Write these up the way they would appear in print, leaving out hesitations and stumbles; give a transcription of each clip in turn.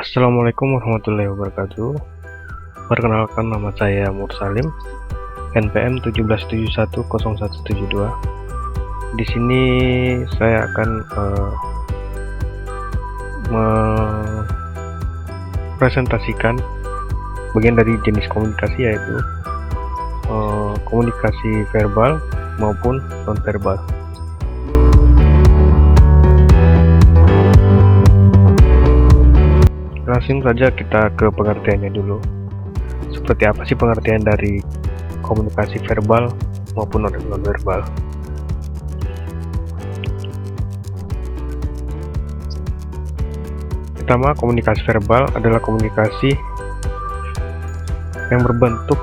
Assalamualaikum warahmatullahi wabarakatuh. Perkenalkan, nama saya Mursalim, NPM 17710172. Di sini saya akan mempresentasikan bagian dari jenis komunikasi, yaitu komunikasi verbal maupun nonverbal. Langsung saja kita ke pengertiannya dulu. Seperti apa sih pengertian dari komunikasi verbal maupun nonverbal? Pertama, komunikasi verbal adalah komunikasi yang berbentuk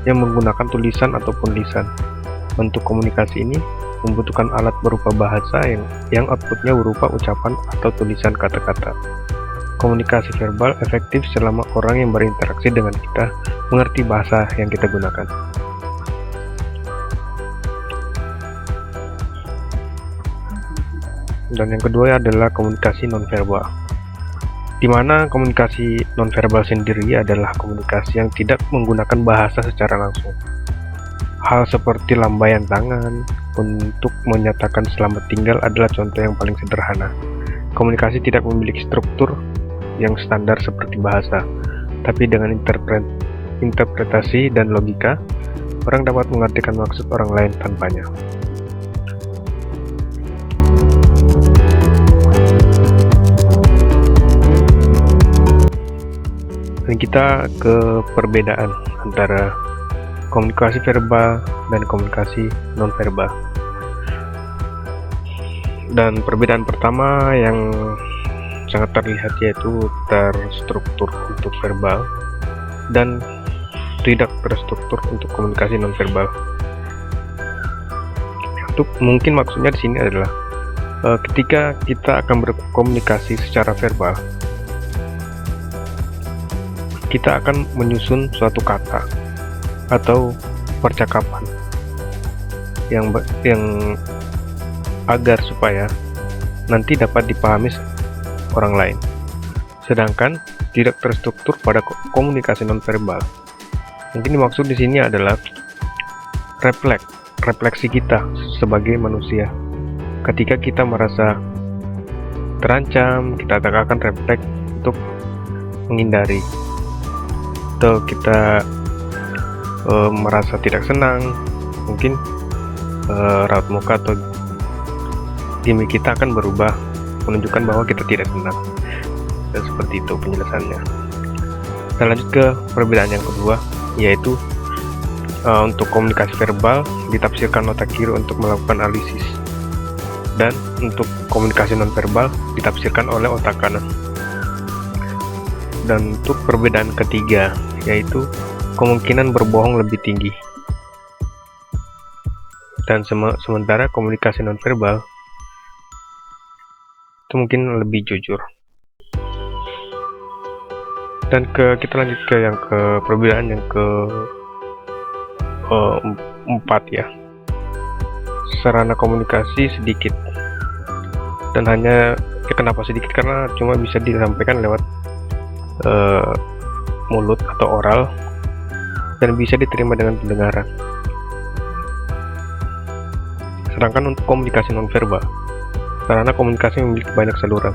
yang menggunakan tulisan ataupun lisan. Bentuk komunikasi ini membutuhkan alat berupa bahasa yang outputnya berupa ucapan atau tulisan kata-kata. Komunikasi verbal efektif selama orang yang berinteraksi dengan kita mengerti bahasa yang kita gunakan. Dan yang kedua adalah komunikasi nonverbal, di mana komunikasi nonverbal sendiri adalah komunikasi yang tidak menggunakan bahasa secara langsung. Hal seperti lambaian tangan untuk menyatakan selamat tinggal adalah contoh yang paling sederhana. Komunikasi tidak memiliki struktur yang standar seperti bahasa, tapi dengan interpretasi dan logika, orang dapat mengartikan maksud orang lain tanpanya. Dan kita ke perbedaan antara komunikasi verbal dan komunikasi nonverbal. Dan perbedaan pertama yang sangat terlihat yaitu terstruktur untuk verbal dan tidak terstruktur untuk komunikasi nonverbal. Untuk mungkin maksudnya di sini adalah ketika kita akan berkomunikasi secara verbal, kita akan menyusun suatu kata atau percakapan yang agar supaya nanti dapat dipahami orang lain. Sedangkan tidak terstruktur pada komunikasi nonverbal. Mungkin dimaksud di sini adalah refleksi kita sebagai manusia. Ketika kita merasa terancam, kita akan refleks untuk menghindari. Atau kita merasa tidak senang, mungkin raut muka atau gimmick kita akan berubah, menunjukkan bahwa kita tidak senang. Dan seperti itu penjelasannya. Kita lanjut ke perbedaan yang kedua, yaitu untuk komunikasi verbal ditafsirkan otak kiri untuk melakukan analisis, dan untuk komunikasi nonverbal ditafsirkan oleh otak kanan. Dan untuk perbedaan ketiga, yaitu kemungkinan berbohong lebih tinggi. Dan sementara komunikasi nonverbal itu mungkin lebih jujur. Dan kita lanjut ke perbedaan yang keempat ya. Sarana komunikasi sedikit, dan hanya kenapa sedikit, karena cuma bisa disampaikan lewat mulut atau oral, dan bisa diterima dengan pendengaran. Sedangkan untuk komunikasi nonverbal, sarana komunikasi memiliki banyak saluran.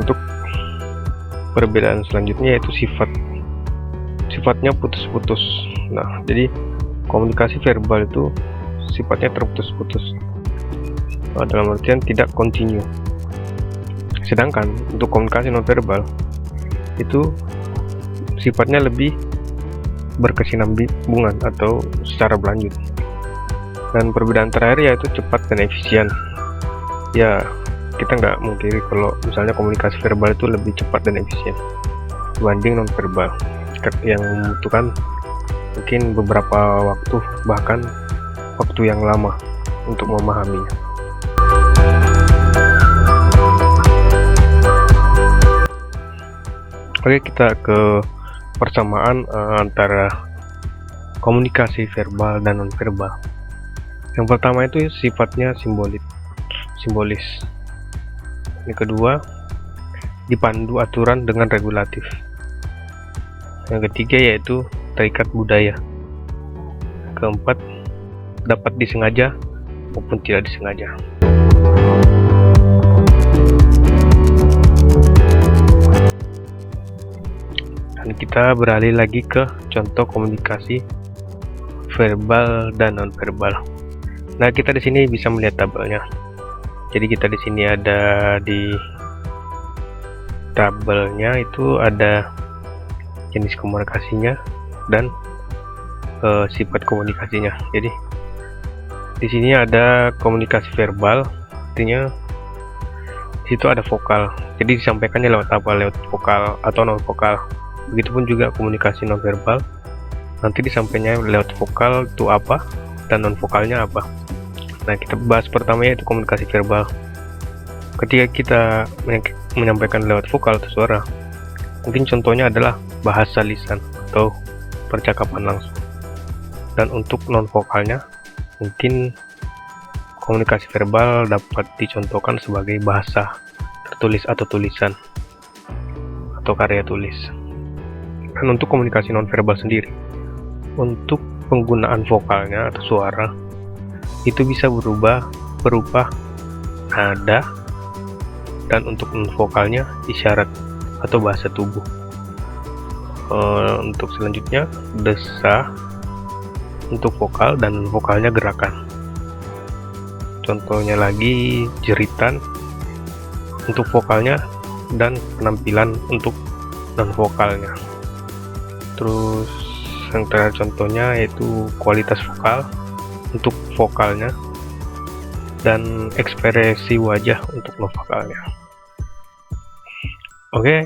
Untuk perbedaan selanjutnya yaitu sifatnya putus-putus. Nah, jadi komunikasi verbal itu sifatnya terputus-putus, dalam artian tidak kontinu. Sedangkan untuk komunikasi nonverbal itu sifatnya lebih berkesinambungan atau secara berlanjut. Dan perbedaan terakhir yaitu cepat dan efisien. Ya, kita nggak mungkiri kalau misalnya komunikasi verbal itu lebih cepat dan efisien dibanding nonverbal, yang membutuhkan mungkin beberapa waktu, bahkan waktu yang lama untuk memahaminya. Oke, kita ke persamaan antara komunikasi verbal dan nonverbal. Yang pertama itu sifatnya simbolis. Yang kedua, dipandu aturan dengan regulatif. Yang ketiga yaitu terikat budaya. Keempat, dapat disengaja maupun tidak disengaja. Dan kita beralih lagi ke contoh komunikasi verbal dan non-verbal. Nah, kita di sini bisa melihat tabelnya. Jadi kita di sini ada di tabelnya itu ada jenis komunikasinya dan sifat komunikasinya. Jadi di sini ada komunikasi verbal, artinya di situ ada vokal. Jadi disampaikannya lewat apa? Lewat vokal atau non vokal. Begitupun juga komunikasi non verbal, nanti disampaikannya lewat vokal itu apa dan non vokalnya apa. Nah, kita bahas pertama yaitu komunikasi verbal. Ketika kita menyampaikan lewat vokal atau suara, mungkin contohnya adalah bahasa lisan atau percakapan langsung. Dan untuk non vokalnya, mungkin komunikasi verbal dapat dicontohkan sebagai bahasa tertulis atau tulisan atau karya tulis. Dan untuk komunikasi non verbal sendiri, untuk penggunaan vokalnya atau suara itu bisa berupa nada, dan untuk non vokalnya isyarat atau bahasa tubuh. Untuk selanjutnya desah untuk vokal dan vokalnya gerakan. Contohnya lagi jeritan untuk vokalnya dan penampilan untuk non vokalnya. Terus yang terakhir contohnya yaitu kualitas vokal untuk vokalnya dan ekspresi wajah untuk non vokalnya. Oke,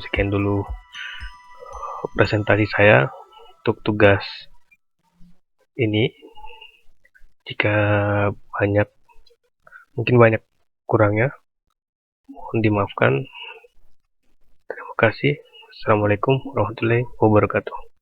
sekian dulu presentasi saya untuk tugas ini. Jika mungkin banyak kurangnya, mohon dimaafkan. Terima kasih. Assalamualaikum warahmatullahi wabarakatuh.